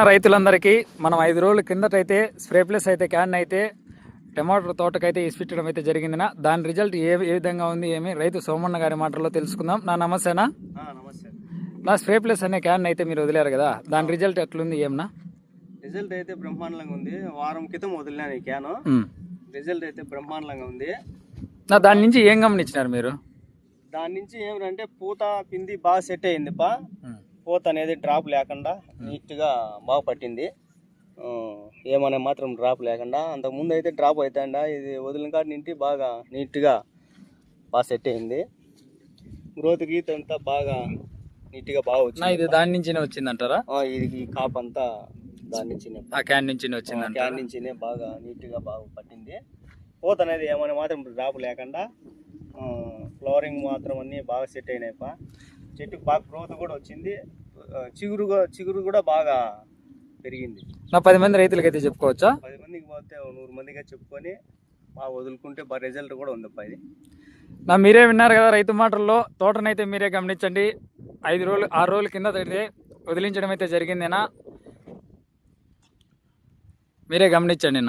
రైతులందరికీ మనం 5 రోజుల కిందటైతే స్ప్రే ప్లస్ అయితే క్యాన్ అయితే టమాటో తోటకైతే ఇసిపెట్టడం అయితే జరిగిందినా దాని రిజల్ట్ ఏ విధంగా ఉంది ఏమి రైతు సోమన్న గారి మాటల్లో తెలుసుకుందాం. నమస్తేనా. నమస్తే. నా స్ప్రే ప్లస్ అనే క్యాన్ అయితే మీరు వదిలేరు కదా, దాని రిజల్ట్ ఎట్లుంది ఏమన్నా? రిజల్ట్ అయితే బ్రహ్మాండంగా ఉంది. వారం క్రితం వదిలినాను ఈ క్యాను. రిజల్ట్ అయితే బ్రహ్మాండంగా ఉంది. దాని నుంచి ఏం గమనించినారు మీరు? దాని నుంచి ఏమిటంటే పూత పిండి బాగా సెట్ అయింది పూత అనేది డ్రాప్ లేకుండా నీట్గా బాగా పట్టింది. ఏమనే మాత్రం డ్రాప్ లేకుండా, అంతకుముందు అయితే డ్రాప్ అవుతాండా, ఇది వదిలిన కాడి నుంచి బాగా నీట్గా సెట్ అయింది. గ్రోత్ గీత అంతా బాగా నీట్గా బాగా వచ్చింది. ఇది దాని నుంచినే వచ్చిందంటారా? ఇది ఈ కాప్ అంతా దాని నుంచి క్యాన్ నుంచి వచ్చింది. క్యాన్ నుంచినే బాగా నీట్గా బాగా పట్టింది. పూత అనేది ఏమనే మాత్రం డ్రాప్ లేకుండా ఫ్లవరింగ్ మాత్రం అన్నీ బాగా సెట్ అయినాయి. చెట్టుకు బాగా గ్రోత్ కూడా వచ్చింది. చిగురు కూడా బాగా పెరిగింది. 10 మంది రైతులకి అయితే చెప్పుకోవచ్చా? 10 మందికి పోతే 100 మందిగా చెప్పుకొని బాగా వదులుకుంటే బాగా రిజల్ట్ కూడా ఉంది. ఇది మీరే విన్నారు కదా రైతు మాటల్లో. తోటనైతే మీరే గమనించండి. 6 రోజుల కింద అయితే వదిలించడం అయితే జరిగిందేనా, మీరే గమనించండి.